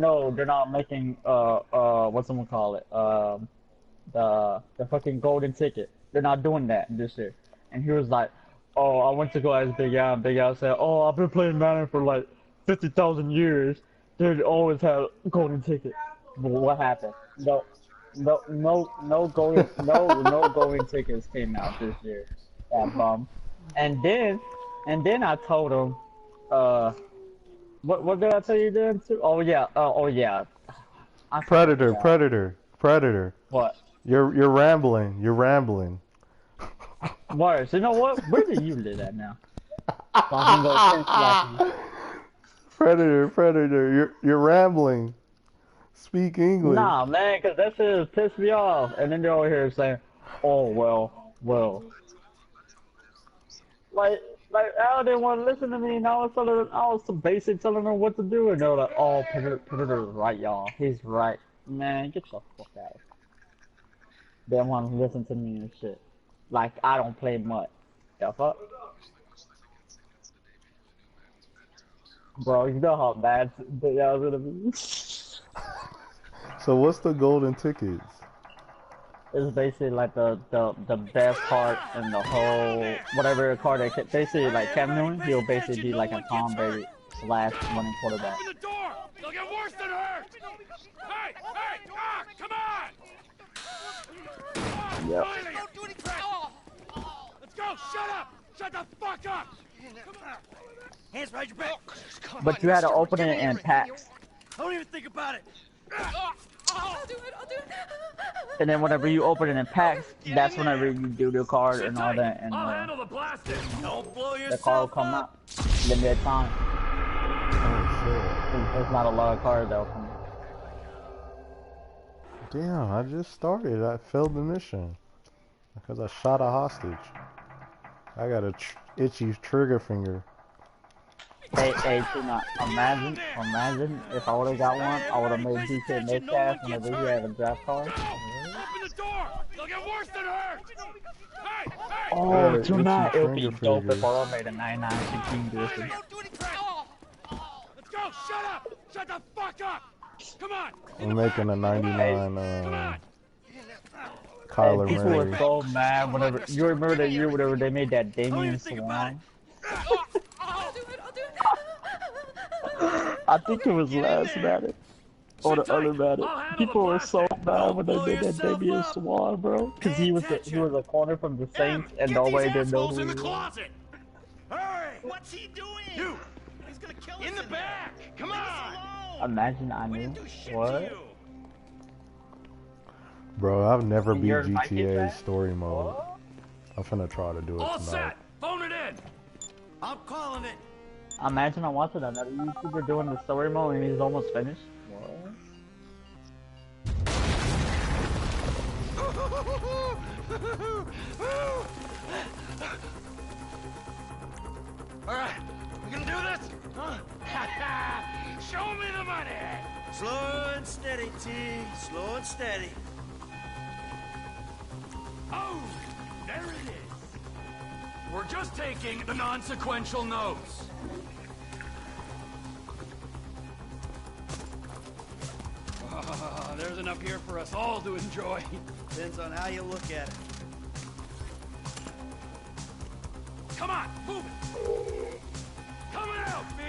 No, they're not making what's someone call it? The fucking golden ticket. They're not doing that this year. And he was like, "Oh, I went to go ask Big Al, and Big Al said, "Oh, I've been playing Madden for like 50,000 years. They always have golden ticket." But what happened? No golden tickets came out this year. That bum. And then I told him, uh, what did I tell you then too? Oh yeah, I fucking Predator, forgot. predator, predator. What? You're rambling. You're rambling. Worse. You know what? Where do you live at now? So I can go fence like you. Predator, predator. You're rambling. Speak English. Nah, man, 'cause that shit pissed me off. And then they're over here saying, "Oh well." Like, Al didn't want to listen to me, and I was so basic telling them what to do, and they were like, "Oh, Predator's right, y'all. He's right." Man, get your fuck out. They don't want to listen to me and shit. Like I don't play much. The fuck, bro. You know how bad that was gonna be. So what's the golden tickets? It's basically like the best card in the whole whatever card they basically like Cam Newton. He'll basically be like a Tom Brady / running quarterback. Open the door! They'll get worse than hurt! Hey! Come on! Yep. Don't do any crap! Let's go! Shut up! Shut the fuck up! Come on! Hands behind your back! But you had to open it in packs. Don't even think about it! I'll do it. And then whenever you open it in packs, that's whenever you do the card and all that, and I'll handle the blasting! Don't blow the card will yourself come up! out. Limited time. Oh There's not a lot of cards that'll come out. shit. Damn, I just started. I failed the mission because I shot a hostage. I got a itchy trigger finger. Hey, Tuna, imagine if I would've got one, I would've made DK Metcalf whenever he had a draft card. Open the door! They'll get worse than hurt! Hey! Oh, Yeah, Tuna, itchy it would be finger dope fingers. if I made a 99-16 Griffin. Don't do any crap! Let's go! Shut up! Shut the fuck up! Come on! I'm making a 99 Come on! Kyler People were Murray. so mad whenever, you remember that year whenever they made that Damian Swan? I'll do it. I think it was last Madden. Or the other Madden. People were so mad when they made that Damian Swan, bro. Cause he was a corner from the Saints and nobody didn't know who in he the was. closet! Hurry! What's he doing? You! He's gonna kill us In the back! Come Leave us on! alone. Imagine I We knew. didn't do shit to What? you. Bro, I've never And beat you're Vikings GTA fan? story mode. What? I'm finna try to do it All tonight. set! Phone it in! I'm calling it! Imagine I watching another YouTuber doing the story mode and he's almost finished. What? Alright, we gonna do this? Huh? Show me the money! Slow and steady, T. Slow and steady. Oh, there it is. We're just taking the non-sequential notes. There's enough here for us all to enjoy. Depends on how you look at it. Come on, move it! Coming out, B!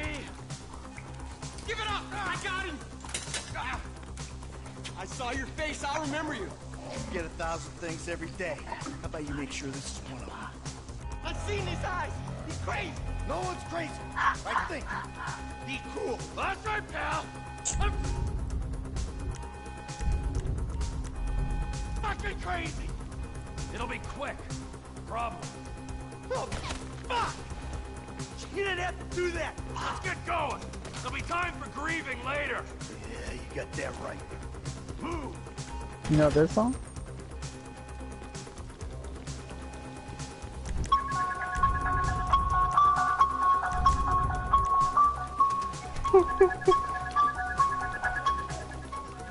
Give it up! I got him! I saw your face, I'll remember you. You get 1,000 things every day. How about you make sure this is one of them? I've seen his eyes! He's crazy! No one's crazy. Right thing. Be cool. That's right, pal! I'm fucking crazy! It'll be quick. Problem. Oh, fuck! You didn't have to do that. Let's get going! There'll be time for grieving later! Yeah, you got that right. Move! You know this song?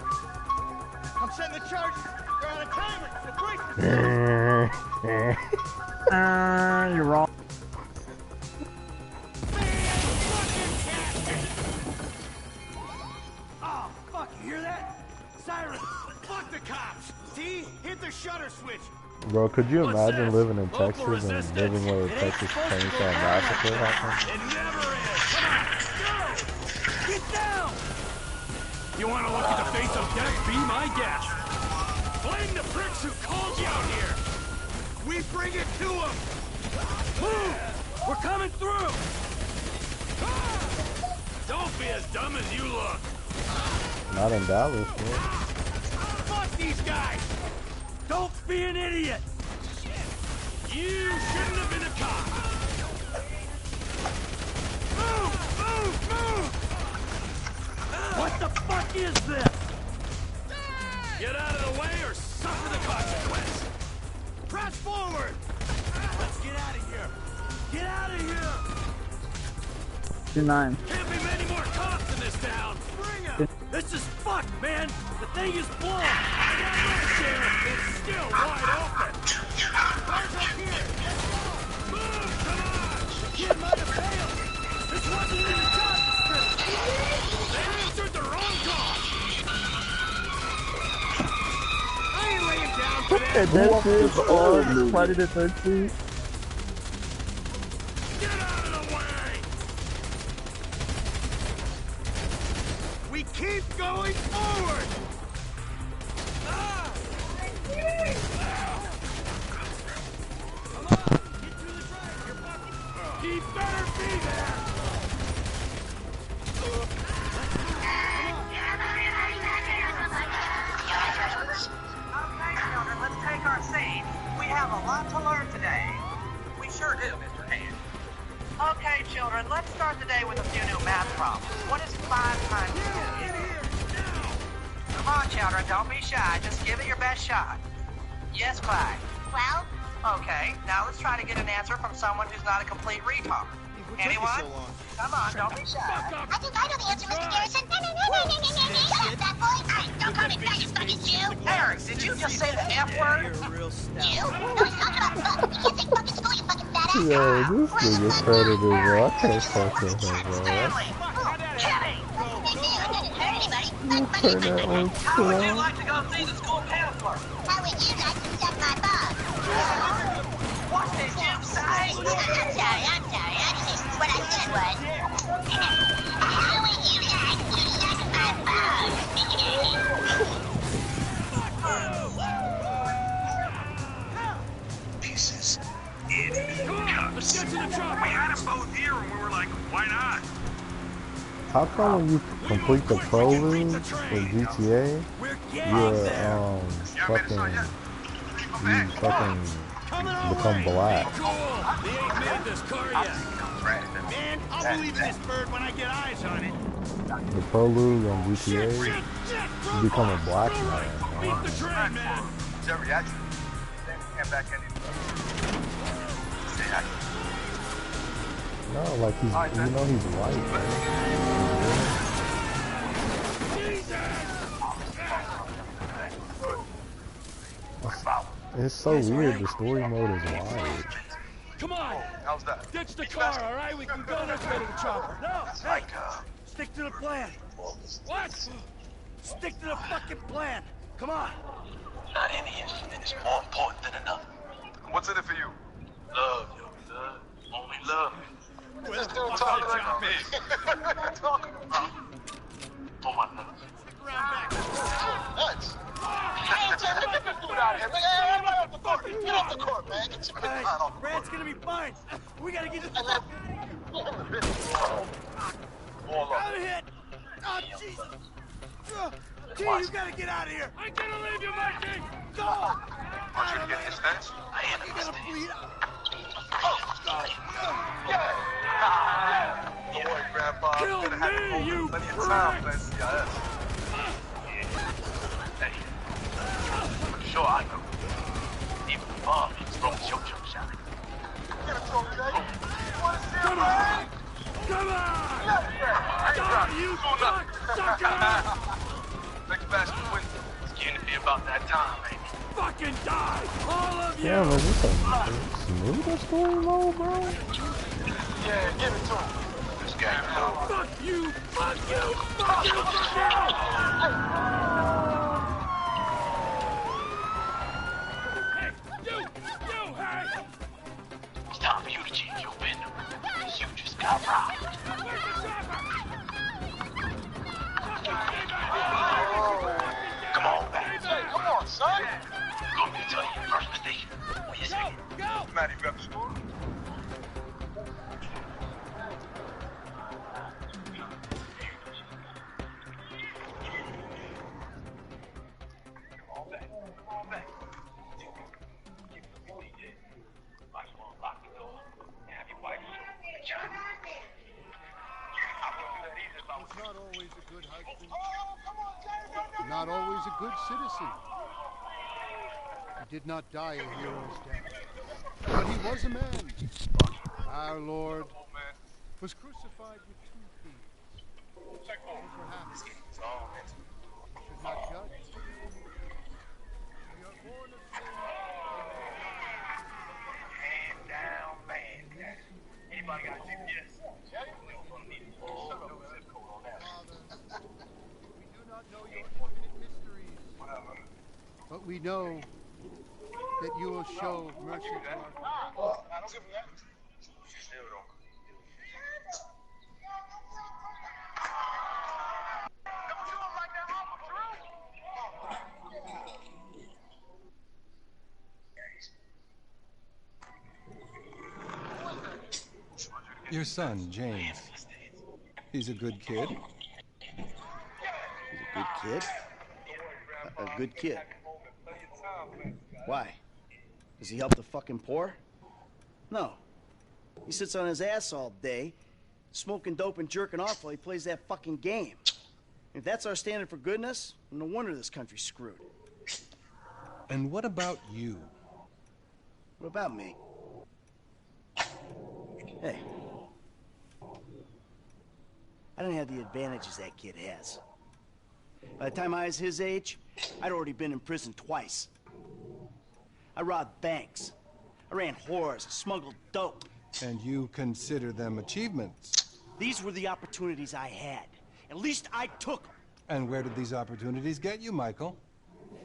I'm setting the charges. They're on a timer, so brace yourself. You're wrong. Siren! Fuck the cops! T, hit the shutter switch! Bro, could you What's imagine this? living in Local Texas and resistance. living where a It ain't Texas supposed to go Chainsaw down Massacre like happened? It never is. Come on, go! Get down! You want to look at the face of death? Be my guest. Blame the pricks who called you out here. We bring it to them! Move! We're coming through! Don't be as dumb as you look. Not in Dallas, bro. Fuck these guys! Don't be an idiot! You shouldn't have been a cop. Move! Move! Move! What the fuck is this? Get out of the way or suffer the consequence. Press forward! Let's get out of here! Get out of here! 2-9. Can't be many more cops in this town. Bring 'em! This is fucked, man! The thing is blown! I got my share. It's still wide open. Cars up here! Move, come on. The kid might have failed! This wasn't even a job description! They answered the wrong call. I ain't laying down for that! And that's it on Friday the 13th. Get out of the way. We keep going forward! Come on! Get through the drive! You're fucking... He better be there. Okay, children, let's take our seats. We have a lot to learn today. We sure do, Mr. Hand. Okay, children, let's start the day with a few new math problems. What is 5 times 2? Come on, children, don't be shy. Just give it your best shot. Yes, Clyde. 12? Okay, now let's try to get an answer from someone who's not a complete retard. Anyone? Come on, don't be shy. I think I know the answer, Mr. Garrison. No. Shut up, that boy. Hey, don't call me faggot, fucking Jew. Eric, did you just say the F word? Jew? No, he's talking about fuck. You can't say fucking school, you fucking fat ass. Yo, this nigga predator, bro. I can't fuck with him, bro. Stanley! Kenny! I didn't hurt anybody. Turn that on How would you slow. like to go see the school counselor? How would you like to suck my bug? What did you say? I'm sorry. I just, what I said was, how would you like to suck my bug? Come on, let's get to the chopper. We had them both here and we were like, why not? How come when you complete the prelude in GTA, We're getting you're there! fucking become black? Cool. They ain't made this car yet. Man, I'll believe in this bird when I get eyes on it. The prelude on GTA, Shit, you become a black man. beat the train, man. No, like he's, you know he's white, man. It's so weird, the story mode is wild. Come on. How's that? Ditch the car, all right? We can go this way to the chopper. No, hey, stick to the plan. What? Stick to the fucking plan. Come on. Not any incident is more important than another. What's in it for you? Love, yo, love. Only love. This dude talking like me. Talking about For my love. nuts. Hey, get this dude out of here. Hey, everybody off the court. Get off the court, man. Get your Hey, behind off the Brad's court. gonna be fine. We gotta get this And then, get him the business. Ball up. I'm hit. Oh, Jesus. T, you gotta get out of here. I can't leave you, Mikey. Go. Want you to get his stance? I am You're the gonna mistake. bleed out. Yeah. Don't worry, Grandpa. Kill I'm gonna have me, you you plenty of time for prick. NCIS. Hey. I'm sure I know. Even the bomb is from the jump shot. Get it to him, Jay. You wanna see him, Come man? on. Come on. Yeah, Die, you fuck sucker. Next basket wins. It's getting to be about that time, baby. Fucking die, all of you. Damn, is this a smoother story mode, bro? Yeah, give it to him. This game, though. Fuck you, fuck you, fuck you, fuck you. tell you your first mistake. Or your second. Go! Maddie, you got the score? Not always a good citizen. He did not die a hero's death, but he was a man. Our Lord was crucified with 2 thieves. Perhaps should not judge. We are born of sin. Hand down, man. Anybody got a GPS? Yeah, We do not know your infinite mysteries, but we know that you will show mercy to our I don't give him that. Still don't. Don't do him like that, Drew. Your son, James. He's a good kid. Good kid? A good kid. Why? Does he help the fucking poor? No. He sits on his ass all day, smoking dope and jerking off while he plays that fucking game. If that's our standard for goodness, no wonder this country's screwed. And what about you? What about me? Hey. I don't have the advantages that kid has. By the time I was his age, I'd already been in prison twice. I robbed banks. I ran whores, smuggled dope. And you consider them achievements? These were the opportunities I had. At least I took them. And where did these opportunities get you, Michael?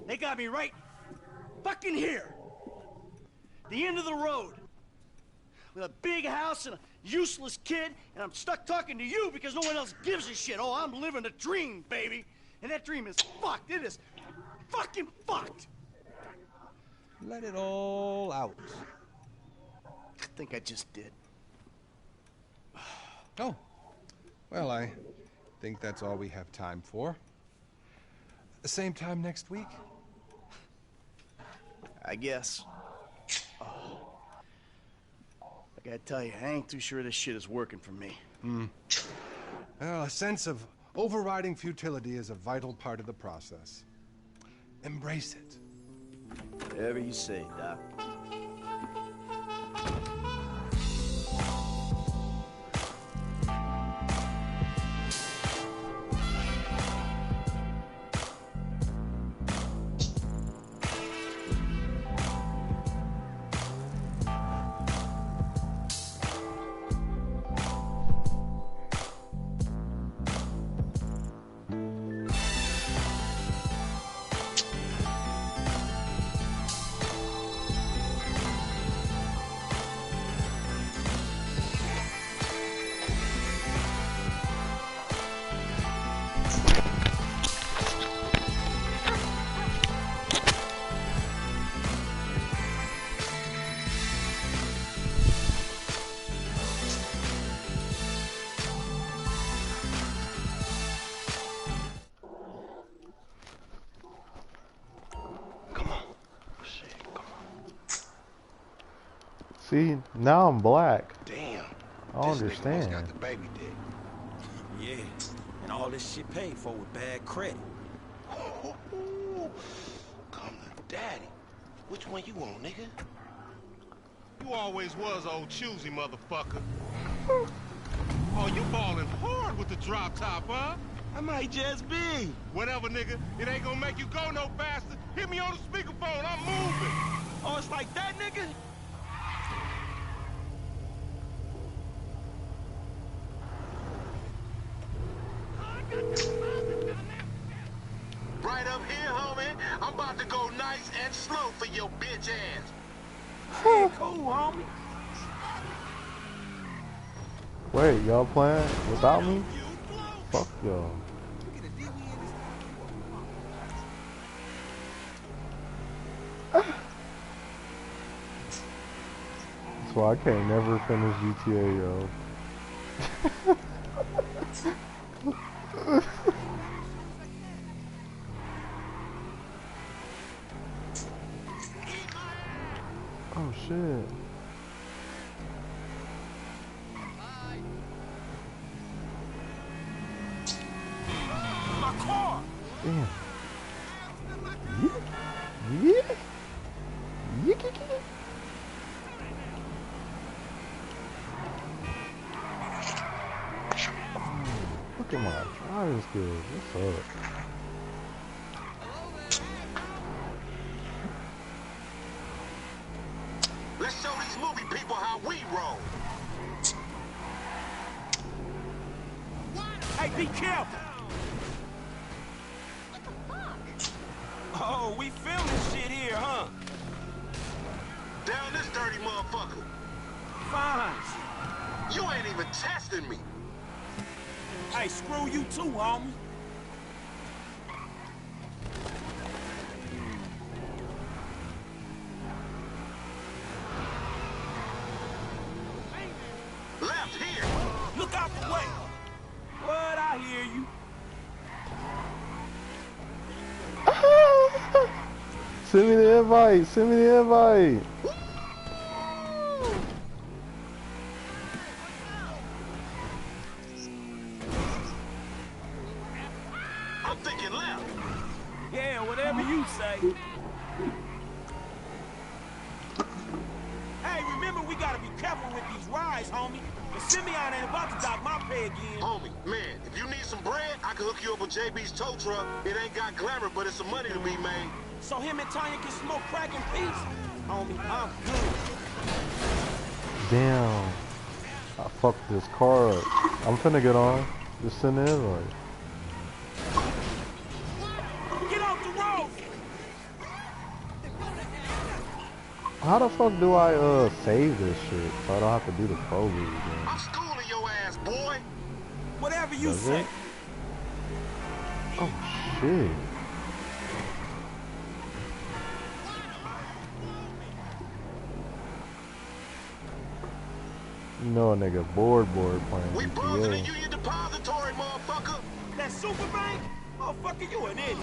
They got me right fucking here. The end of the road. With a big house and a useless kid, and I'm stuck talking to you because no one else gives a shit. Oh, I'm living a dream, baby. And that dream is fucked. It is fucking fucked. Let it all out. I think I just did. Oh. Well, I think that's all we have time for. The same time next week? I guess. I gotta tell you, I ain't too sure this shit is working for me. Well, a sense of overriding futility is a vital part of the process. Embrace it. Whatever you say, Doc. See, now I'm black. Damn. I don't understand. Got the baby dick. Yeah, and all this shit paid for with bad credit. Come to daddy. Which one you want, nigga? You always was old choosy, motherfucker. Oh, you ballin' hard with the drop top, huh? I might just be. Whatever, nigga. It ain't gonna make you go no faster. Hit me on the speakerphone. I'm moving. Oh, it's like that, nigga? Right up here, homie. I'm about to go nice and slow for your bitch ass. Hey, cool, homie. Wait, y'all playing without me? Fuck y'all. That's why I can't never finish GTA, yo. Oh shit. My car! Damn. Yeah. Look at my driving skills. What's up? Let's show these movie people how we roll. Hey, be careful! Oh, we filming shit here, huh? Down this dirty motherfucker. Fine. You ain't even testing me. Hey, screw you too, homie. Left here. Look out the way. What? I hear you. Send me the invite. Send me the invite. I'm thinking left. Yeah, whatever you say. Hey, remember we gotta be careful with these rides, homie. The Simeon ain't about to dock my pay again. Homie, man, if you need some bread, I can hook you up with JB's tow truck. It ain't got glamour, but it's some money to be made. So him and Tanya can smoke crack in peace? Homie, I'm good. Damn. I fucked this car up. I'm finna get on. Just send the invite. Get off the road! How the fuck do I save this shit so I don't have to do the pro loop again? I'm schooling your ass, boy. Whatever you Does say. it? Oh shit. You know a nigga board playing We buzzing the GTA. Union Depository, motherfucker. That super bank? Motherfucker, you an idiot.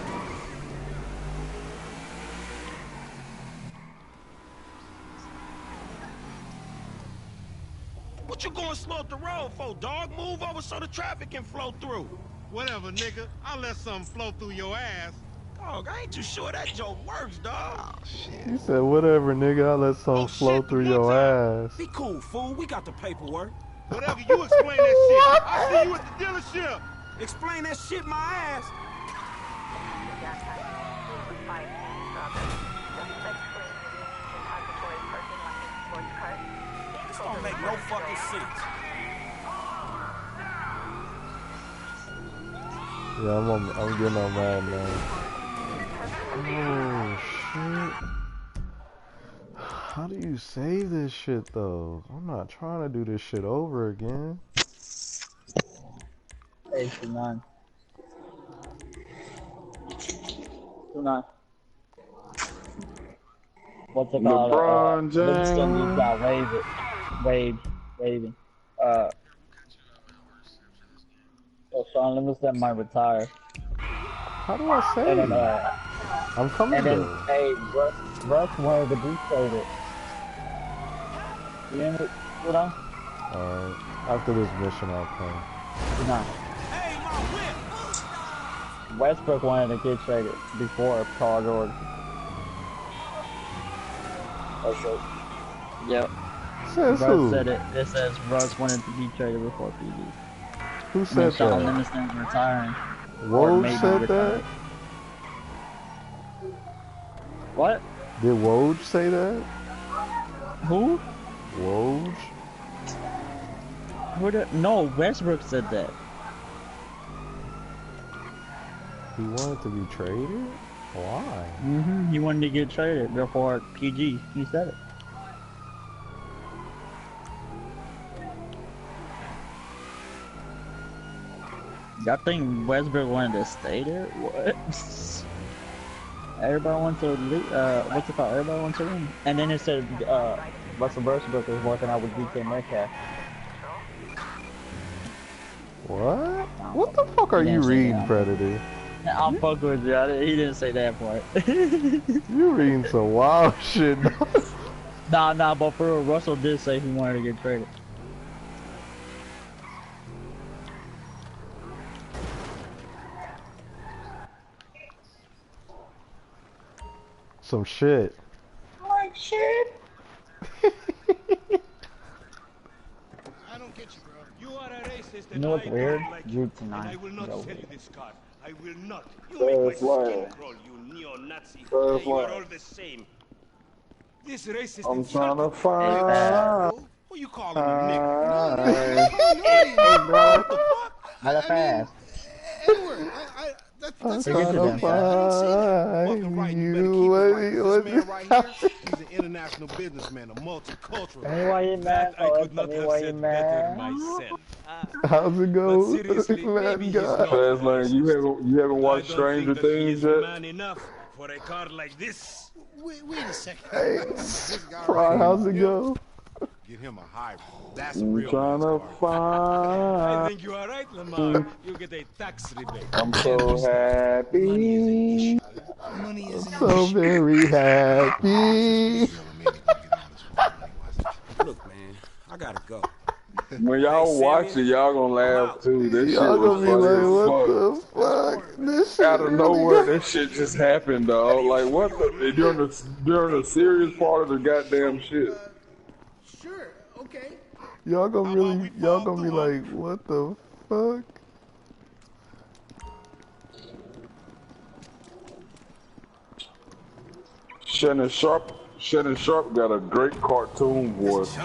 What you going slow up the road for, dog? Move over so the traffic can flow through. Whatever, nigga. I'll let something flow through your ass. Dog, I ain't too sure that joke works, dog. Oh, shit. You said whatever, nigga. I let some flow through your ass. Be cool, fool. We got the paperwork. Whatever, you explain that shit. I'll see you at the dealership. Explain that shit my ass. This don't make no fucking sense. Yeah, I'm getting on mad now. Oh shit. How do you save this shit though? I'm not trying to do this shit over again. 8-9. 2-9. What's it called? LeBron Livingston James. needs that waving. So Sean Livingston might retire. How do I save? And then, I'm coming and then, though. hey, Russ wanted to detrade it. You know? Alright. After this mission, I'll play. No. Westbrook wanted to get traded before Paul George. That's it. Yep. Says Russ who? said it. It says Russ wanted to be traded before PG. Who said Sean that? Livingston's retiring. Woj maybe said retiring. that? What? Did Woj say that? Who? Woj? No, Westbrook said that. He wanted to be traded? Why? He wanted to get traded before PG. He said it. Y'all think Westbrook wanted to stay there? What? Everybody wants to leave, what's it called? Everybody wants to win. And then it said, Russell Westbrook is working out with DK Metcalf. What? What the fuck are He you didn't say reading, that. Predator? I'm fucking with you. He didn't say that part. You reading some wild shit. Nah, but for real, Russell did say he wanted to get traded. Some shit. Like shit. I don't get you, bro. You are a racist. You know what's weird? Like You and I tonight. will not Yo, sell you weird. this car. I will not. You make my skin crawl, you neo-Nazi. You are all the same. This racist. I'm trying to find. Who you calling me, nigga? Hey, bro. Not that fast. Edward, that's Forget I the don't damn see that. You right, this man right here, he's an international businessman, a multicultural. Tell me why you mad, I could Tell not me have why said you better mad. myself. How's it go? But seriously, maybe he's not. Fast Lane, you haven't watched I don't Stranger think that he Things is yet? man enough for a car like this. Wait a second. Hey, This guy Prod, right how's here, it go? get him a hybrid. That's a I'm real trying nice to car. I find. think you are right, Lamar. You get a tax rebate. I'm so happy. Money is an So very happy. Look, man, I gotta go. When y'all watch it, y'all gonna laugh too. This shit Y'all was gonna be like, funny what as fuck. the fuck? This shit Out of really nowhere, got- that shit just happened, dog. Like what the during the serious part of the goddamn shit. Sure, okay. Y'all gonna be like, what the fuck? Shannon Sharp got a great cartoon voice.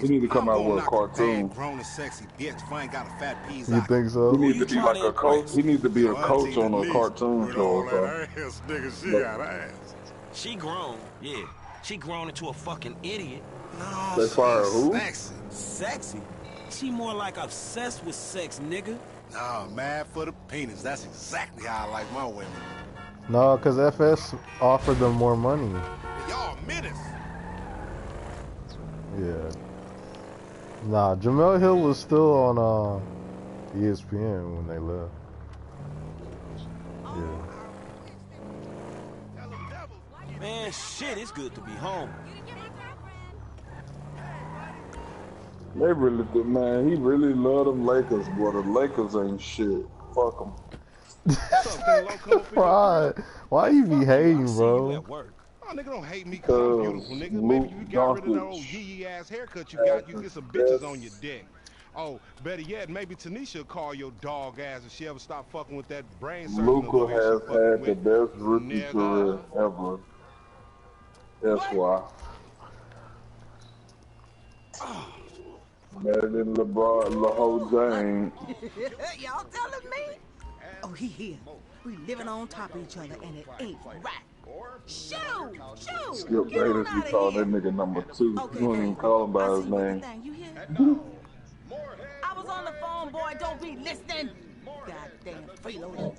He need to come out with a cartoon. Grown and sexy bitch if I ain't got a fat piece. You think He so? needs to be like a coach. He needs to be a coach on a cartoon show or something. ass, nigga, she got ass. She grown, yeah. She grown into a fucking idiot. No, They fire who? Sexy. Sexy? She more like obsessed with sex, nigga. Nah, mad for the penis. That's exactly how I like my women. No, cause FS offered them more money. Y'all menace. Yeah. Nah, Jamel Hill was still on ESPN when they left. Yeah. Man, shit, it's good to be home. They really do, man. He really love them Lakers, but the Lakers ain't shit. Fuck them. Pride. Why you be hating, bro? Oh, nigga, don't hate me because I'm beautiful, nigga. Maybe you got rid of that old yee ass haircut you got, you get some bitches on your dick. Oh, better yet, maybe Tanisha will call your dog ass if she ever stop fucking with that brain surgeon. Luka has had the best rookie career ever. That's why. Better than LeBron, LeBron James. Y'all telling me? Oh, he here. We living on top of each other, and it ain't right. Shoo! Shoo! Skip Get on Bayless, you outta call here. that nigga number 2. Okay, You don't even call him by his name. You hear? I was on the phone, boy. Don't be listening. Goddamn freeloader.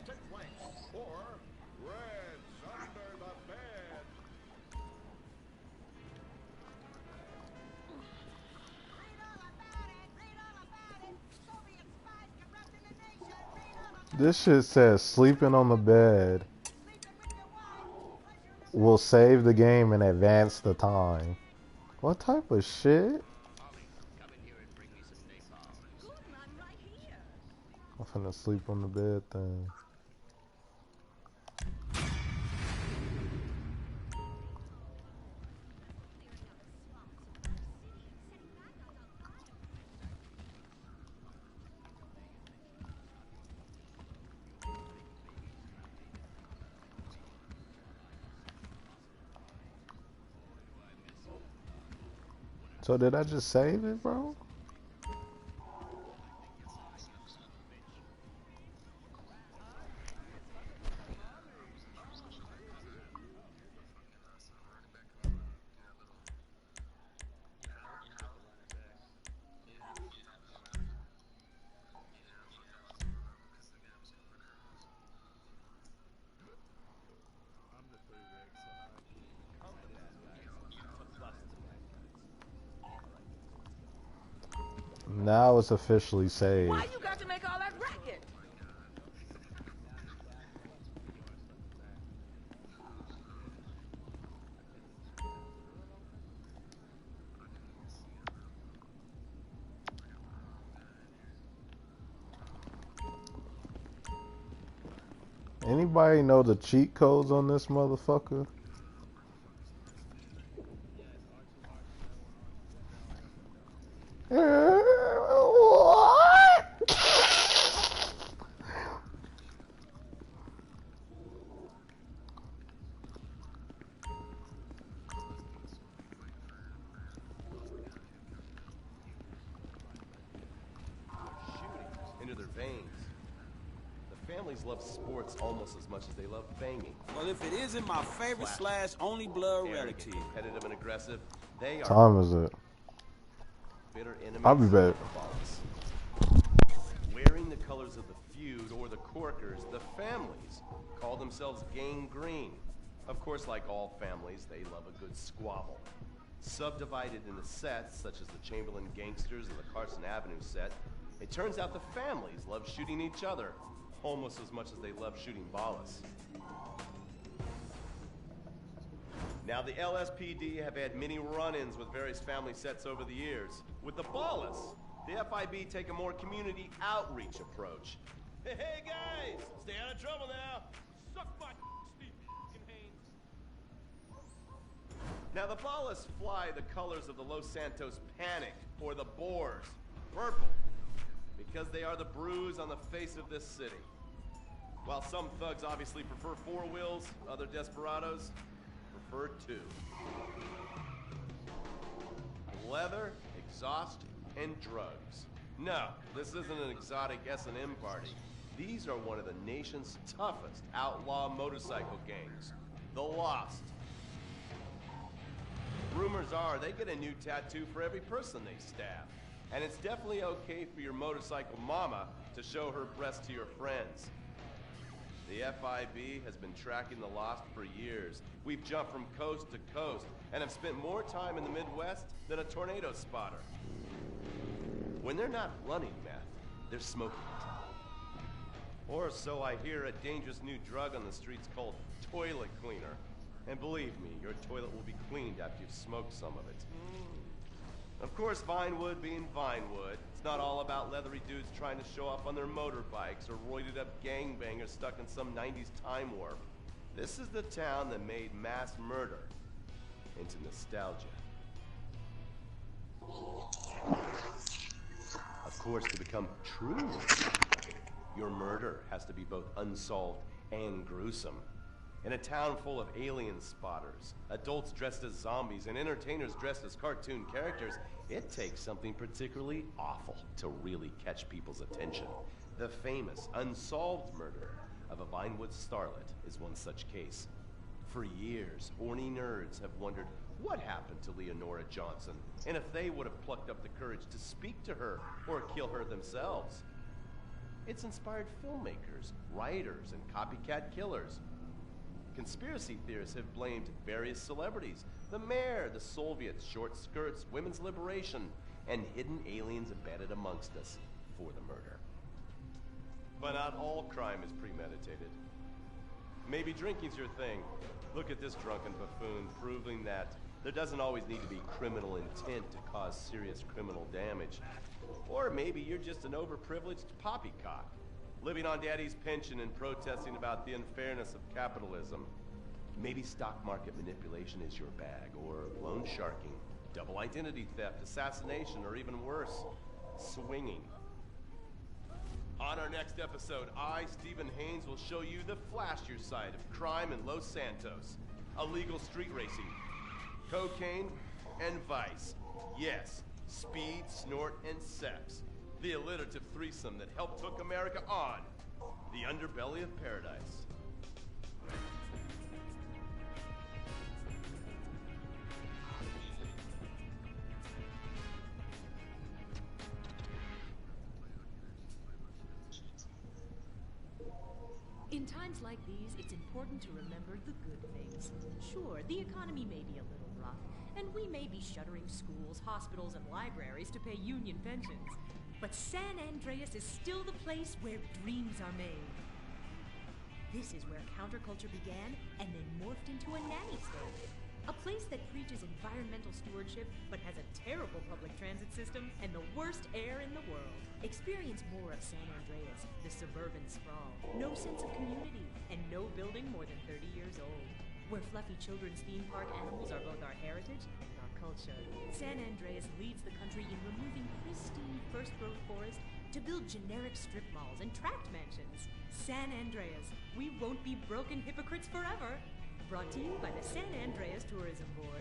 This shit says sleeping on the bed will save the game and advance the time. What type of shit? I'm finna sleep on the bed thing. So did I just save it, bro? Now it's officially saved. Why you got to make all that racket? Anybody know the cheat codes on this motherfucker? Into their veins. The families love sports almost as much as they love banging. Well, if it isn't my favorite slash only blood relative, competitive and aggressive, they are Time is it? bitter enemies. I'll be back. Wearing the colors of the feud or the Corkers, the families call themselves Gang Green. Of course, like all families, they love a good squabble. Subdivided into sets, such as the Chamberlain Gangsters and the Carson Avenue set, it turns out the families love shooting each other almost as much as they love shooting Ballas. Now, the LSPD have had many run-ins with various family sets over the years. With the Ballas, the FIB take a more community outreach approach. Hey guys, stay out of trouble now. Suck my Steve Haynes. Now, the Ballas fly the colors of the Los Santos Panic, or the Boers, purple, because they are the bruise on the face of this city. While some thugs obviously prefer four wheels, other desperados prefer two. Leather, exhaust, and drugs. No, this isn't an exotic S&M party. These are one of the nation's toughest outlaw motorcycle gangs, the Lost. Rumors are they get a new tattoo for every person they stab. And it's definitely okay for your motorcycle mama to show her breasts to your friends. The FIB has been tracking the Lost for years. We've jumped from coast to coast and have spent more time in the Midwest than a tornado spotter. When they're not running meth, they're smoking it. Or so I hear, a dangerous new drug on the streets called toilet cleaner. And believe me, your toilet will be cleaned after you've smoked some of it. Of course, Vinewood being Vinewood, it's not all about leathery dudes trying to show off on their motorbikes or roided up gangbangers stuck in some 90s time warp. This is the town that made mass murder into nostalgia. Of course, to become true, your murder has to be both unsolved and gruesome. In a town full of alien spotters, adults dressed as zombies, and entertainers dressed as cartoon characters, it takes something particularly awful to really catch people's attention. The famous, unsolved murder of a Vinewood starlet is one such case. For years, horny nerds have wondered what happened to Leonora Johnson, and if they would have plucked up the courage to speak to her or kill her themselves. It's inspired filmmakers, writers, and copycat killers. Conspiracy theorists have blamed various celebrities, the mayor, the Soviets, short skirts, women's liberation, and hidden aliens embedded amongst us for the murder. But not all crime is premeditated. Maybe drinking's your thing. Look at this drunken buffoon, proving that there doesn't always need to be criminal intent to cause serious criminal damage. Or maybe you're just an overprivileged poppycock, living on daddy's pension and protesting about the unfairness of capitalism. Maybe stock market manipulation is your bag, or loan sharking, double identity theft, assassination, or even worse, swinging. On our next episode, I, Stephen Haynes, will show you the flashier side of crime in Los Santos. Illegal street racing, cocaine, and vice. Yes, speed, snort, and sex. The alliterative threesome that helped hook America on the underbelly of paradise. In times like these, it's important to remember the good things. Sure, the economy may be a little rough, and we may be shuttering schools, hospitals, and libraries to pay union pensions. But San Andreas is still the place where dreams are made. This is where counterculture began and then morphed into a nanny state. A place that preaches environmental stewardship but has a terrible public transit system and the worst air in the world. Experience more of San Andreas, the suburban sprawl. No sense of community and no building more than 30 years old. Where fluffy children's theme park animals are both our heritage and our culture. San Andreas leads the country in removing pristine first-growth forest to build generic strip malls and tract mansions. San Andreas, we won't be broken hypocrites forever. Brought to you by the San Andreas Tourism Board.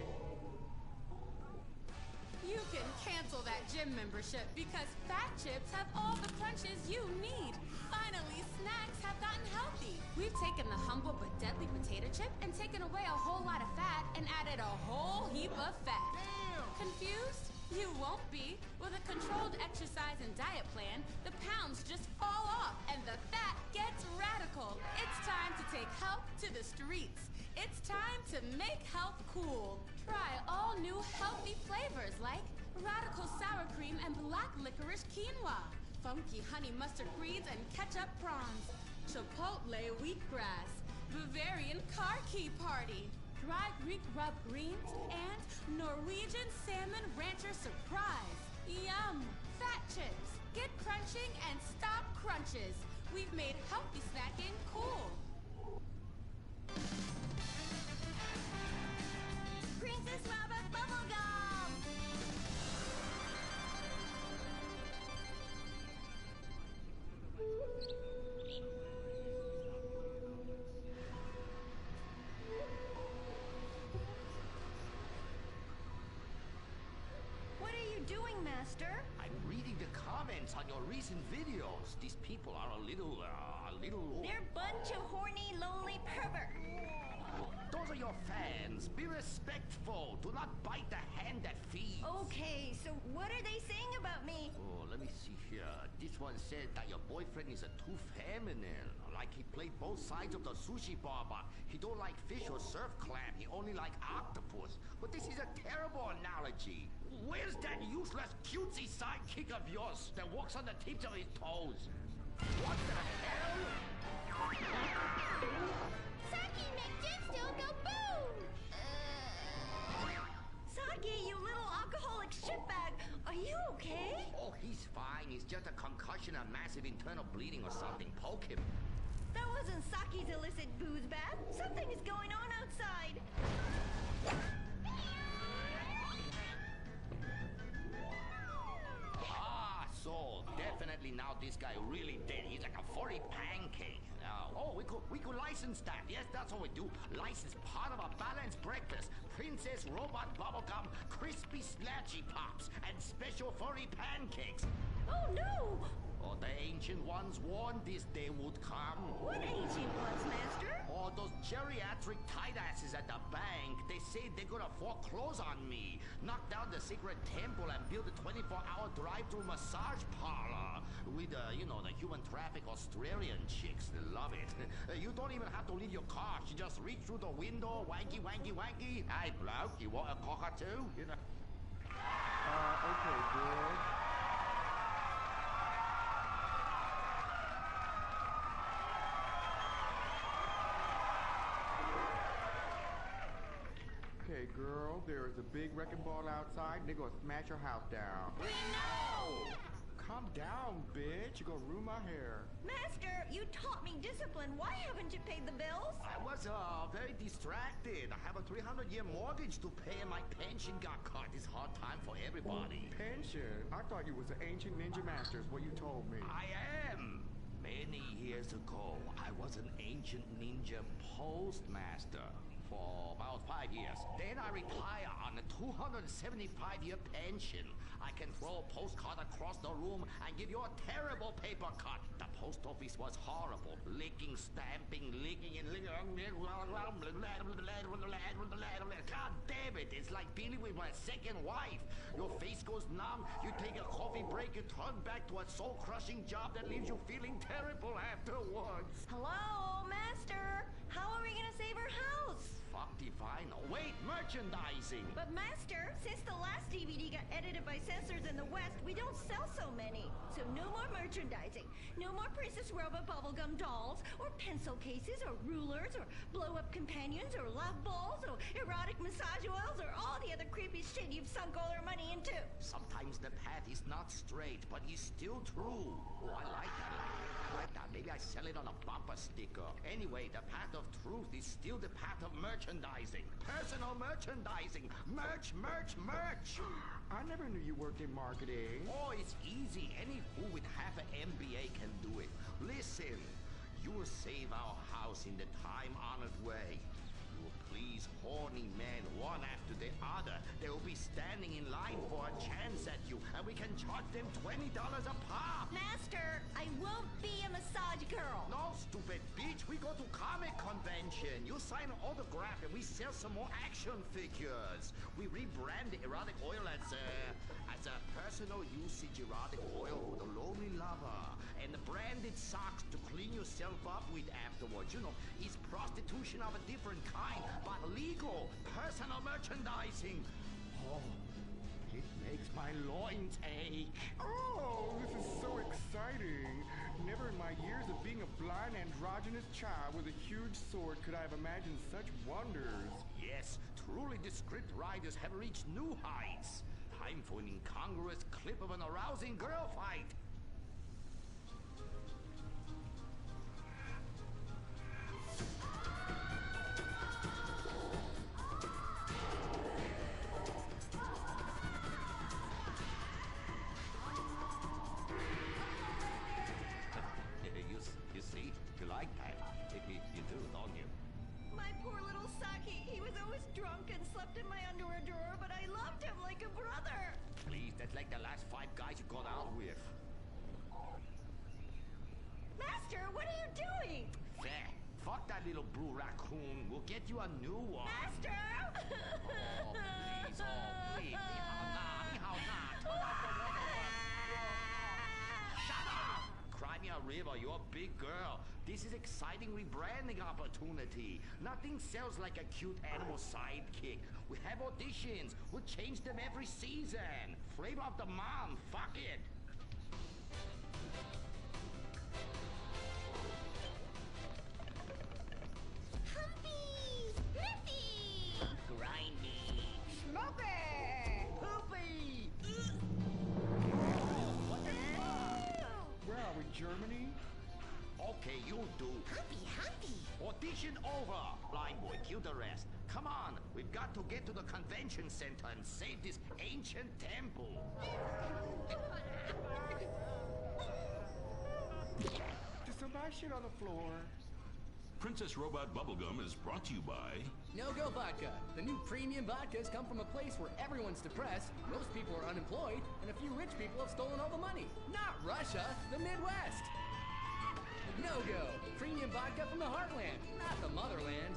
You can cancel that gym membership because Fat Chips have all the crunches you need. Finally, snacks have gotten healthy. We've taken the humble but deadly potato chip and taken away a whole lot of fat and added a whole heap of fat. Damn! Confused? You won't be. With a controlled exercise and diet plan, the pounds just fall off and the fat gets radical. It's time to take health to the streets. It's time to make health cool. Try all new healthy flavors like radical sour cream and black licorice quinoa, funky honey mustard greens and ketchup prawns, chipotle wheatgrass, Bavarian car key party, dry Greek rub greens, and Norwegian salmon rancher surprise. Yum! Fat Chips. Get crunching and stop crunches. We've made healthy snacking cool. Princess Robot Bubblegum! What are you doing, Master? I'm reading the comments on your recent videos. These people are a little... They're a bunch of horny, lonely perverts. Those are your fans. Be respectful. Do not bite the hand that feeds. Okay, so what are they saying about me? Oh, let me see here. This one said that your boyfriend is too feminine. Like he played both sides of the sushi bar, but he don't like fish or surf clam. He only like octopus. But this is a terrible analogy. Where's that useless cutesy sidekick of yours that walks on the tips of his toes? What the hell? Saki make Jen still go boom! Saki, you little alcoholic shitbag, are you okay? Oh, he's fine. He's just a concussion, a massive internal bleeding or something. Poke him. That wasn't Saki's illicit booze bath. Something is going on outside. So definitely now this guy really dead. He's like a 40 pancake. Oh, we could license that. Yes, that's what we do. License part of a balanced breakfast. Princess Robot Bubblegum, crispy slashy pops, and special furry pancakes. Oh no! Oh, the ancient ones warned this day would come. What ancient ones, Master? Oh, those geriatric tight asses at the bank. They say they're gonna foreclose on me, knock down the secret temple, and build a 24-hour drive-through massage parlor with, you know, the human traffic Australian chicks. They love it. You don't even have to leave your car. You just reach through the window, wanky, wanky, wanky. Hey, bloke, you want a cockatoo? You know. Okay, dude. Okay, girl, there is a big wrecking ball outside, and they're gonna smash your house down. We know! Calm down, bitch. You're gonna ruin my hair. Master, you taught me discipline. Why haven't you paid the bills? I was very distracted. I have a 300-year mortgage to pay, and my pension got cut. It's hard time for everybody. Pension? I thought you was an ancient ninja master, is what you told me. I am. Many years ago, I was an ancient ninja postmaster. for about 5 years. Then I retire on a 275-year pension. I can throw a postcard across the room and give you a terrible paper cut. The post office was horrible. Licking, stamping, licking, and licking. God damn it, it's like dealing with my second wife. Your face goes numb, you take a coffee break, you turn back to a soul-crushing job that leaves you feeling terrible afterwards. Hello, Master. How are we gonna save our house? Fuck divine. Oh, wait, merchandising. But Master, since the last DVD got edited by censors in the West, we don't sell so many. So no more merchandising. No more Princess Robot bubblegum dolls, or pencil cases, or rulers, or blow-up companions, or love balls, or erotic massage oils, or all the other creepy shit you've sunk all our money into. Sometimes the path is not straight, but it's still true. Oh, I like that line. I like that. Maybe I sell it on a bumper sticker. Anyway, the path of truth is still the path of merchandising. Personal merchandising. Merch, merch, merch. I never knew you worked in marketing. Oh, it's easy. Any fool with half an MBA can do it. Listen, you will save our house in the time-honored way. You will please horny men one after the other. They will be standing in line for a chance at you, and we can charge them $20 a pop. Master, I won't be a massage girl. No, stupid bitch. We go to comic convention. You sign an autograph, and we sell some more action figures. We rebrand the erotic oil as a personal usage erotic oil for the lonely lover, and the branded socks to clean yourself up with afterwards. You know, it's prostitution of a different kind, but legal. Personal merchandising. Oh, it makes my loins ache. Oh, this is so exciting. Never in my years of being a blind androgynous child with a huge sword could I have imagined such wonders. Yes, truly the script writers have reached new heights. Time for an incongruous clip of an arousing girl fight. You see? You like that? You do, don't you? My poor little Saki. He was always drunk and slept in my underwear drawer, but I loved him like a brother. Please, that's like the last 5 guys you got out with. Master, what are you doing? Fair. Fuck that little blue raccoon. We'll get you a new one. Master! Oh, please. Oh, please. Shut up! Crimea River, you're a big girl. This is exciting rebranding opportunity. Nothing sells like a cute animal sidekick. We have auditions. We'll change them every season. Flavor of the month. Fuck it. Humpy! Sniffy! Grindy. Smoky! Poopy! Where are we, Germany? Okay, you do. Humpy! Audition over. Blind boy, cue the rest. Come on, we've got to get to the convention center and save this ancient temple. Did somebody shit on the floor? Princess Robot Bubblegum is brought to you by No-Go Vodka. The new premium vodkas come from a place where everyone's depressed, most people are unemployed, and a few rich people have stolen all the money. Not Russia, the Midwest. No-Go. Premium vodka from the heartland, not the motherland.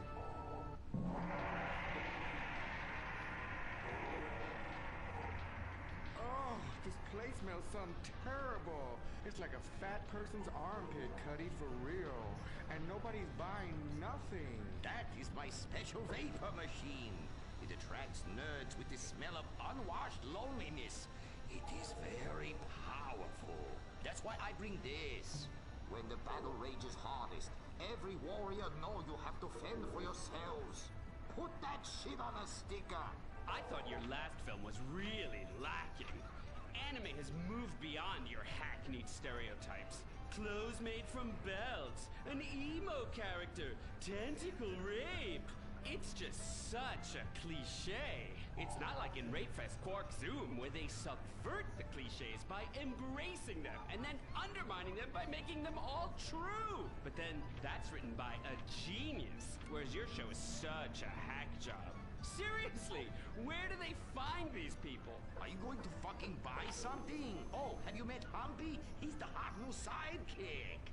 Oh, this place smells something terrible. It's like a fat person's armpit, Cuddy, for real. And nobody's buying nothing. That is my special vapor machine. It attracts nerds with the smell of unwashed loneliness. It is very powerful. That's why I bring this. When the battle rages hardest, every warrior know you have to fend for yourselves. Put that shit on a sticker. I thought your last film was really lacking. Anime has moved beyond your hackneyed stereotypes. Clothes made from belts, an emo character, tentacle rape. It's just such a cliche. It's not like in Rapefest Quark Zoom, where they subvert the cliches by embracing them and then undermining them by making them all true. But then that's written by a genius, whereas your show is such a hack job. Seriously, where do they find these people? Are you going to fucking buy something? Oh, have you met Humpy? He's the hot new sidekick.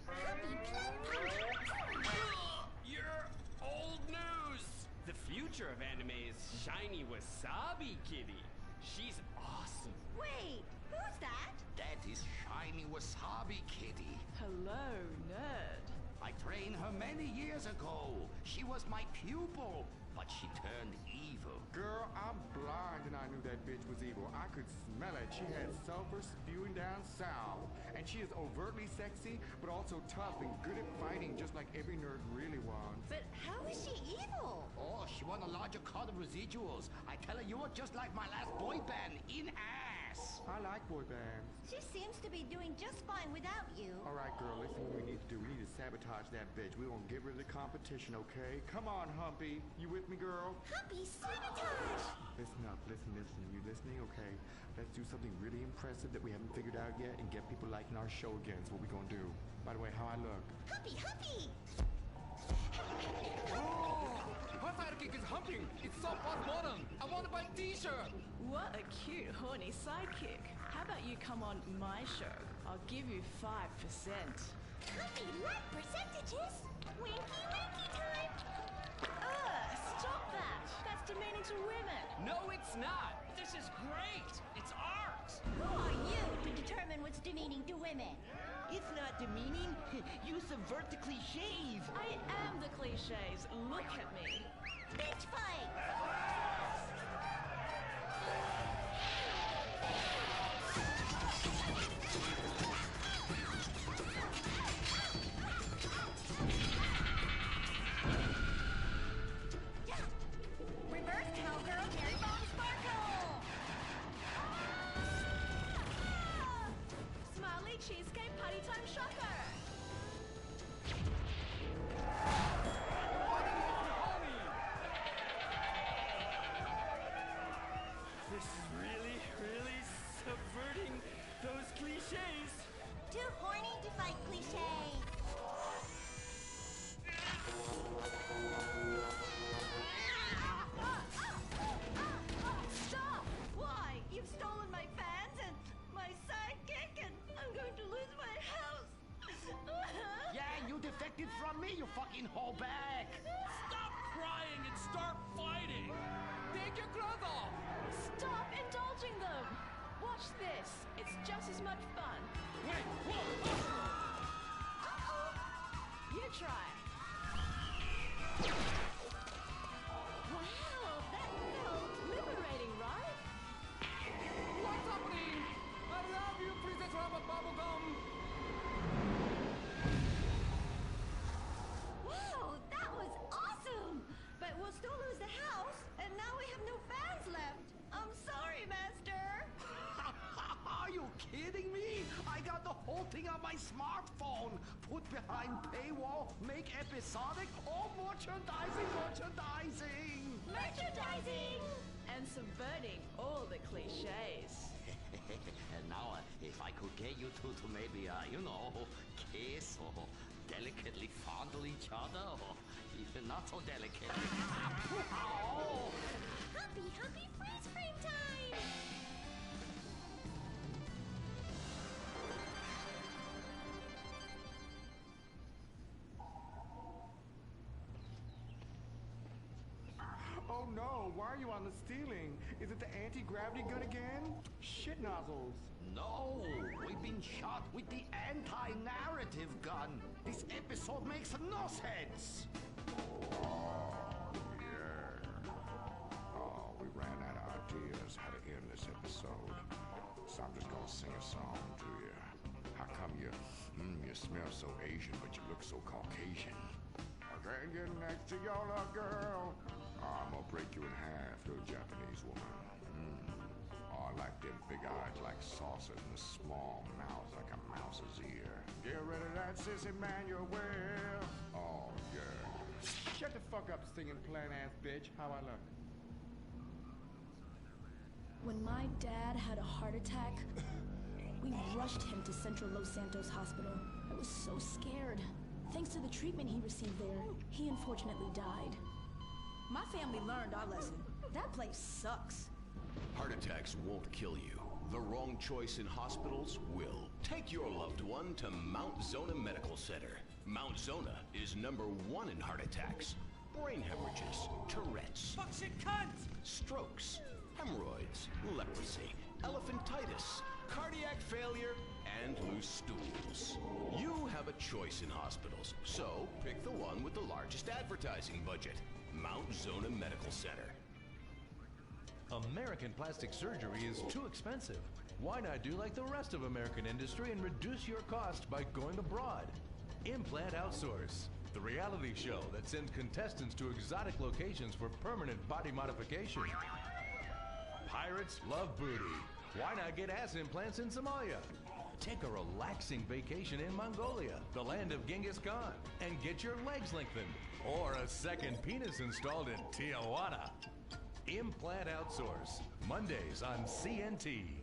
You're old news. The future of anime is Shiny Wasabi Kitty. She's awesome. Wait, who's that? That is Shiny Wasabi Kitty. Hello, nerd. I trained her many years ago. She was my pupil, but she turned evil. Girl, I'm blind and I knew that bitch was evil. I could smell it. She had sulfur spewing down south. And she is overtly sexy, but also tough and good at fighting, just like every nerd really wants. But how is she evil? Oh, she won a larger cut of residuals. I tell her you were just like my last boy band, in ass. I like boy bands. She seems to be doing just fine without you. All right, girl, listen what we need to do. We need to sabotage that bitch. We won't get rid of the competition, okay? Come on, Humpy. You with me, girl? Humpy, sabotage! Listen up, listen. You listening? Okay. Let's do something really impressive that we haven't figured out yet and get people liking our show again. That's what we're gonna do. By the way, how I look? Humpy, Humpy! Oh, her sidekick is humping. It's so postmodern. I want to buy a t-shirt. What a cute, horny sidekick. How about you come on my show? I'll give you 5%. Humpy, like percentages? Winky, winky time! Stop that! That's demeaning to women. No, it's not. This is great. It's art. Who are you to determine what's demeaning to women? It's not demeaning. You subvert the cliches. I am the cliches. Look at me. Bitch fight! Reverse cowgirl, Mary Bomb Sparkle! Smiley cheesecake party time shocker. This is really subverting those cliches. Too horny to fight cliches. Stop! Why? You've stolen my fans and my sidekick, and I'm going to lose my house. Yeah, you defected from me, you fucking holeback. Stop crying and start fighting. Take your clothes off. Stop indulging them. Watch this. It's just as much fun. Wait, whoa! You try. Wow, that felt liberating, right? What's happening? I love you, Princess Rubber Bubblegum. Wow, that was awesome! But we'll still lose the house, and now we have no fans left. I'm sorry, Master. Are you kidding me? I got the whole thing on my smartphone. Put behind paywall, make episodic, all merchandising. Merchandising! And subverting all the cliches. And now, if I could get you two to maybe, kiss or delicately fondle each other, or even not so delicate. Oh. Happy freeze frame time! Oh no, why are you on the ceiling? Is it the anti-gravity gun again? Shit nozzles. No, we've been shot with the anti-narrative gun. This episode makes no sense. Oh, we ran out of ideas how to end this episode. So I'm just gonna sing a song to you. How come you smell so Asian, but you look so Caucasian? I can't get next to your little girl. I'm gonna break you in half, little Japanese woman. Oh, I like them big eyes like saucers and a small mouth like a mouse's ear. Get rid of that sissy Manuel. Oh, yeah. Shut the fuck up, singing plant ass bitch. How I look? When my dad had a heart attack, we rushed him to Central Los Santos Hospital. I was so scared. Thanks to the treatment he received there, he unfortunately died. My family learned our lesson. That place sucks. Heart attacks won't kill you. The wrong choice in hospitals will. Take your loved one to Mount Zona Medical Center. Mount Zona is #1 in heart attacks, brain hemorrhages, Tourette's, Fuck shit cunt! strokes, hemorrhoids, leprosy, elephantitis, cardiac failure, and loose stools. You have a choice in hospitals, so pick the one with the largest advertising budget. Mount Zona Medical Center. American plastic surgery is too expensive. Why not do like the rest of American industry and reduce your cost by going abroad? Implant Outsource, the reality show that sends contestants to exotic locations for permanent body modification. Pirates love booty. Why not get ass implants in Somalia? Take a relaxing vacation in Mongolia, the land of Genghis Khan, and get your legs lengthened. Or a second penis installed in Tijuana. Implant Outsource, Mondays on CNT.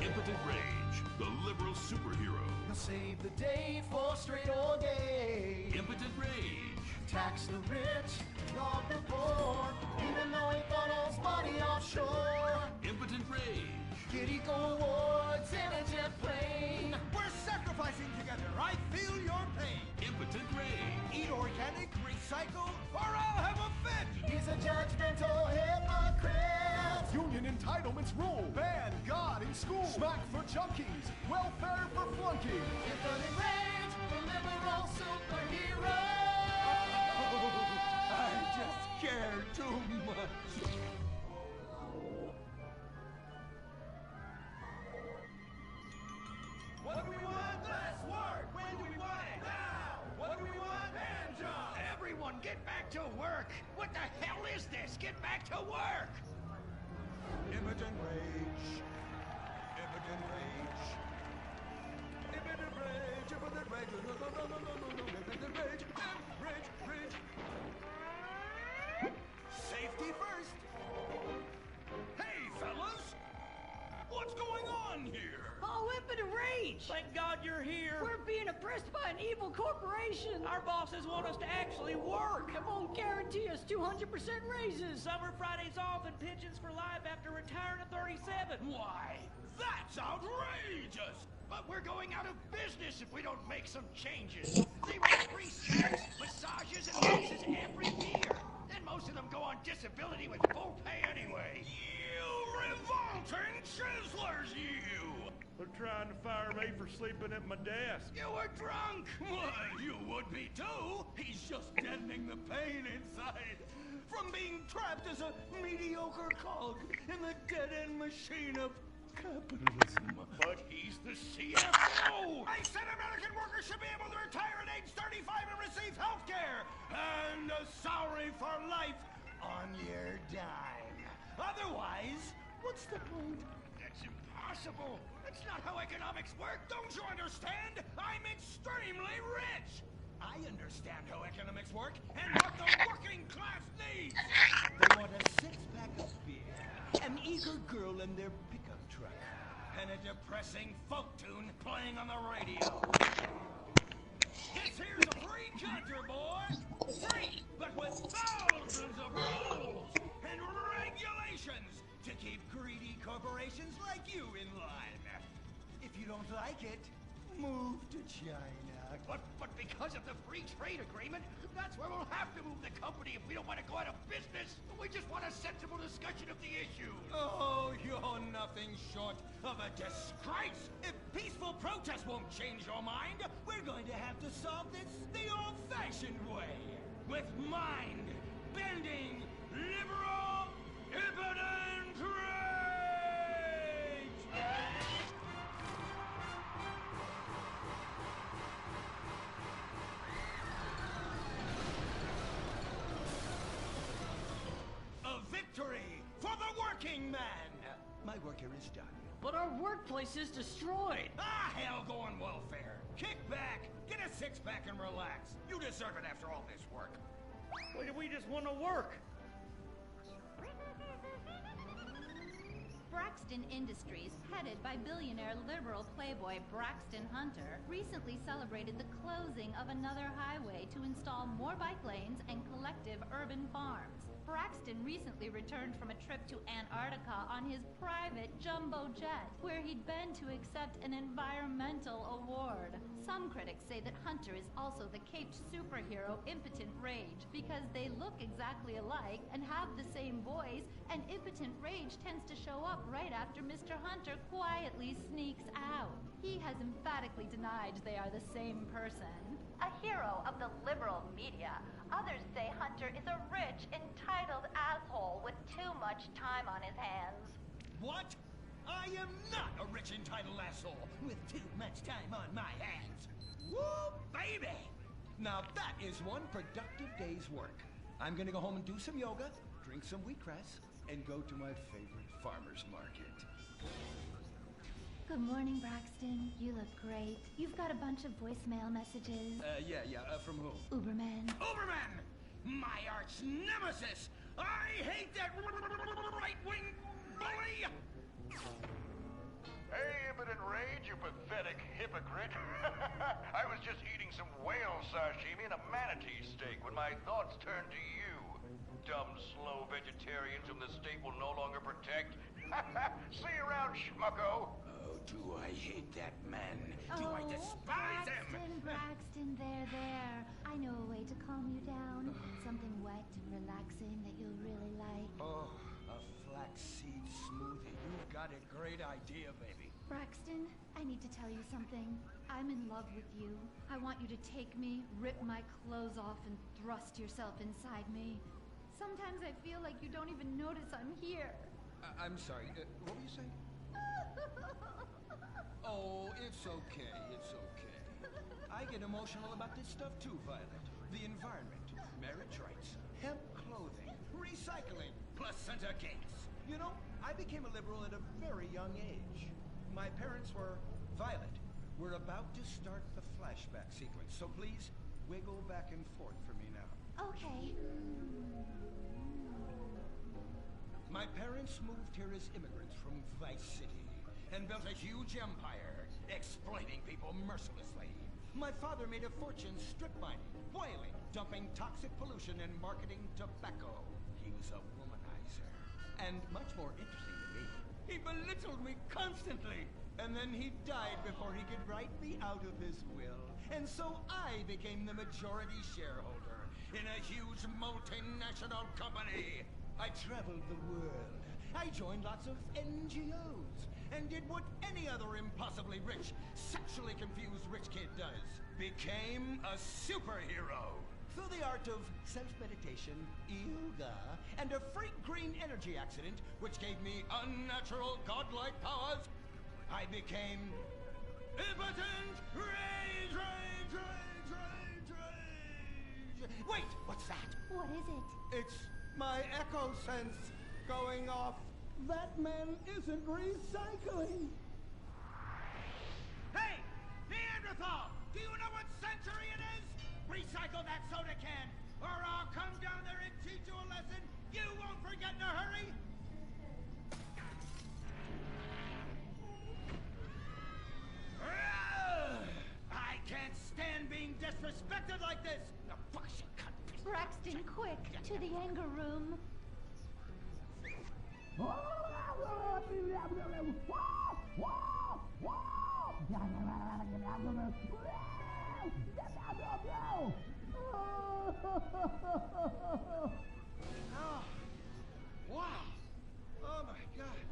Impotent Rage, the liberal superhero. He'll save the day for straight or gay. Impotent Rage. Tax the rich, rob the poor, even though he funnels money offshore. Impotent Rage. Get eco awards in a jet plane. We're sacrificing together. I feel your pain. Impotent Rage. Eat organic, recycle, or I'll have a fit. He's a judgmental hypocrite. Union entitlements rule. Ban God in school. Smack for junkies. Welfare for flunkies. Impotent Rage, the liberal superhero. I just care too much. What do we want? Less work. When do we want it? Now. What do we want? Hand job. Everyone, get back to work! What the hell is this? Get back to work! Impotent Rage. Impotent Rage. Impotent Rage. Impotent Rage. Impotent Rage. Rage. Rage. Safety first. Hey, fellas! What's going on here? Oh, Impotent Rage! Thank God you're here. We're being oppressed by an evil corporation. Our bosses want us to actually work. They won't guarantee us 200% raises. Summer Fridays off and pensions for life after retiring at 37. Why, that's outrageous! But we're going out of business if we don't make some changes. They want free snacks, massages, and races every year. And most of them go on disability with full pay anyway. You revolting chiselers, you! They're trying to fire me for sleeping at my desk. You were drunk! Well, you would be too! He's just deadening the pain inside from being trapped as a mediocre cog in the dead-end machine of capitalism. But he's the CFO! I said American workers should be able to retire at age 35 and receive health care! And a salary for life on your dime. Otherwise, what's the point? That's impossible! That's not how economics work, don't you understand? I'm extremely rich! I understand how economics work and what the working class needs! They want a six-pack of beer, an eager girl in their pickup truck, And a depressing folk tune playing on the radio. This here's a free country, boy! Free, but with thousands of rules and regulations to keep greedy corporations like you in line. If you don't like it, move to China. But because of the free trade agreement, that's where we'll have to move the company if we don't want to go out of business. We just want a sensible discussion of the issue. Oh, you're nothing short of a disgrace. If peaceful protest won't change your mind, we're going to have to solve this the old-fashioned way. With mind-bending, liberal, impotent rage! A victory for the working man! My work here is done. But our workplace is destroyed. Ah, hell, go on welfare. Kick back, get a six-pack and relax. You deserve it after all this work. We just want to work. Braxton Industries, headed by billionaire liberal playboy Braxton Hunter, recently celebrated the closing of another highway to install more bike lanes and collective urban farms. Braxton recently returned from a trip to Antarctica on his private jumbo jet, where he'd been to accept an environmental award. Some critics say that Hunter is also the caped superhero Impotent Rage, because they look exactly alike and have the same voice, and Impotent Rage tends to show up right after Mr. Hunter quietly sneaks out. He has emphatically denied they are the same person. A hero of the liberal media, others say Hunter is a rich, entitled asshole with too much time on his hands. What? I am not a rich, entitled asshole with too much time on my hands. Woo, baby! Now that is one productive day's work. I'm gonna go home and do some yoga, drink some wheatgrass, and go to my favorite farmer's market. Good morning, Braxton. You look great. You've got a bunch of voicemail messages. From whom? Uberman. Uberman! My arch nemesis! I hate that right-wing bully! Hey, Impotent Rage, you pathetic hypocrite. I was just eating some whale sashimi and a manatee steak when my thoughts turned to you. Dumb, slow vegetarians whom the state will no longer protect. See you around, schmucko. Oh, do I hate that man? Do I despise him? Braxton, there. I know a way to calm you down. Something wet and relaxing that you'll really like. Oh, a flaxseed smoothie. You've got a great idea, baby. Braxton, I need to tell you something. I'm in love with you. I want you to take me, rip my clothes off, and thrust yourself inside me. Sometimes I feel like you don't even notice I'm here. I'm sorry, what were you saying? Oh, it's okay, it's okay. I get emotional about this stuff too, Violet. The environment, marriage rights, hemp clothing, recycling, placenta cakes. You know, I became a liberal at a very young age. My parents were... Violet, we're about to start the flashback sequence, so please wiggle back and forth for me now. Okay. My parents moved here as immigrants from Vice City and built a huge empire, exploiting people mercilessly. My father made a fortune strip mining, whaling, dumping toxic pollution, and marketing tobacco. He was a womanizer. And much more interesting to me, he belittled me constantly. And then he died before he could write me out of his will. And so I became the majority shareholder in a huge multinational company. I traveled the world. I joined lots of NGOs and did what any other impossibly rich, sexually confused rich kid does. Became a superhero. Through the art of self-meditation, yoga, and a freak green energy accident, which gave me unnatural godlike powers, I became Impotent Rage, Rage, Rage, Rage, Rage. Wait, what's that? What is it? It's my echo sense going off. That man isn't recycling. Hey, Neanderthal! Do you know what century it is? Recycle that soda can, or I'll come down there and teach you a lesson you won't forget in a hurry! I can't stand being disrespected like this! Now, fuck you, cunt. Braxton, quick, to the anger room. Oh, wow. Oh my God.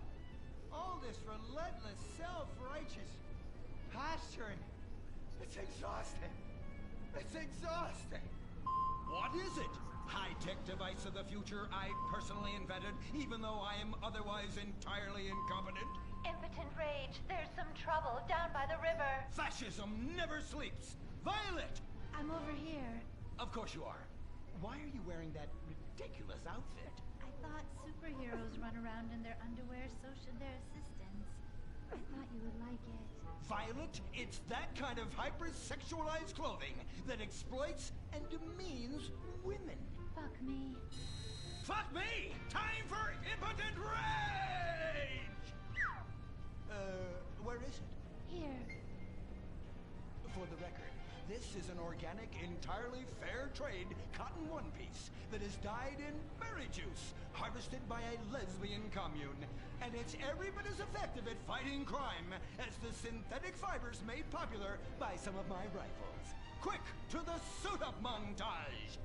All this relentless self-righteous posturing. It's exhausting. It's exhausting. What is it? High-tech device of the future I personally invented, even though I am otherwise entirely incompetent? Impotent Rage, there's some trouble down by the river. Fascism never sleeps. Violet! I'm over here. Of course you are. Why are you wearing that ridiculous outfit? I thought superheroes run around in their underwear, so should their assistants. I thought you would like it. Violet, it's that kind of hypersexualized clothing that exploits and demeans women. Fuck me. Fuck me! Time for impotent rage! Where is it? Here. For the record, this is an organic, entirely fair trade cotton one piece that is dyed in berry juice, harvested by a lesbian commune. And it's every bit as effective at fighting crime as the synthetic fibers made popular by some of my rivals. Quick, to the suit-up montage!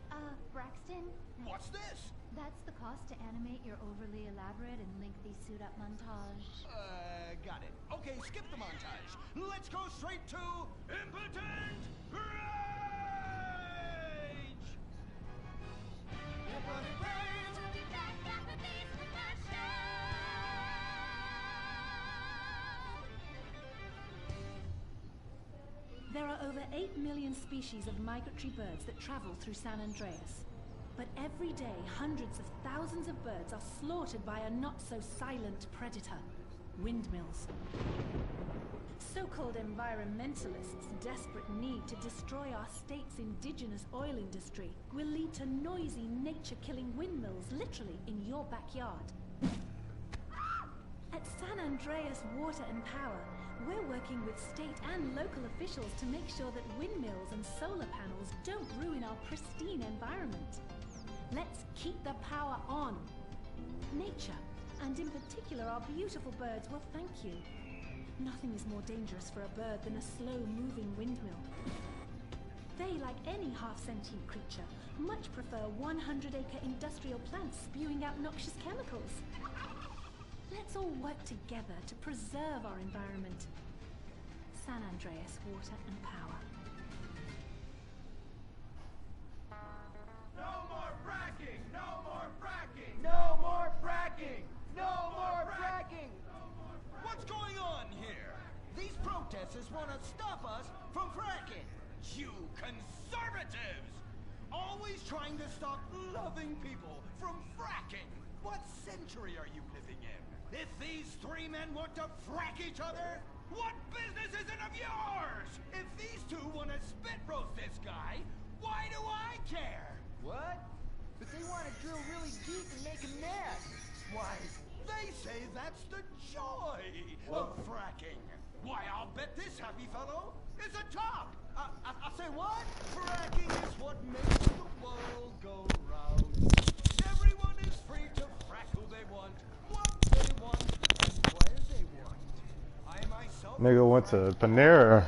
Braxton? What's this? That's the cost to animate your overly elaborate and lengthy suit-up montage. Got it. Okay, skip the montage. Let's go straight to Impotent Rage! Impotent Rage! There are over 8 million species of migratory birds that travel through San Andreas. But every day, hundreds of thousands of birds are slaughtered by a not-so-silent predator, windmills. So-called environmentalists' desperate need to destroy our state's indigenous oil industry will lead to noisy, nature-killing windmills literally in your backyard. At San Andreas Water and Power, we're working with state and local officials to make sure that windmills and solar panels don't ruin our pristine environment. Let's keep the power on. Nature, and in particular our beautiful birds, will thank you. Nothing is more dangerous for a bird than a slow-moving windmill. They, like any half-sentient creature, much prefer 100-acre industrial plants spewing out noxious chemicals. Let's all work together to preserve our environment. San Andreas Water and Power. No more fracking! No more fracking! No more fracking! No more fracking! What's going on here? These protesters want to stop us from fracking. You conservatives! Always trying to stop loving people from fracking. What century are you living in? If these three men want to frack each other, what business is it of yours? If these two want to spit roast this guy, why do I care? What? But they want to drill really deep and make him mad. Why, they say that's the joy of fracking. Why, I'll bet this happy fellow is a top. I say what? Fracking is what makes the world go round. Everyone is free to frack who they want, what they want, and where they want. I myself... Nigga went to Panera.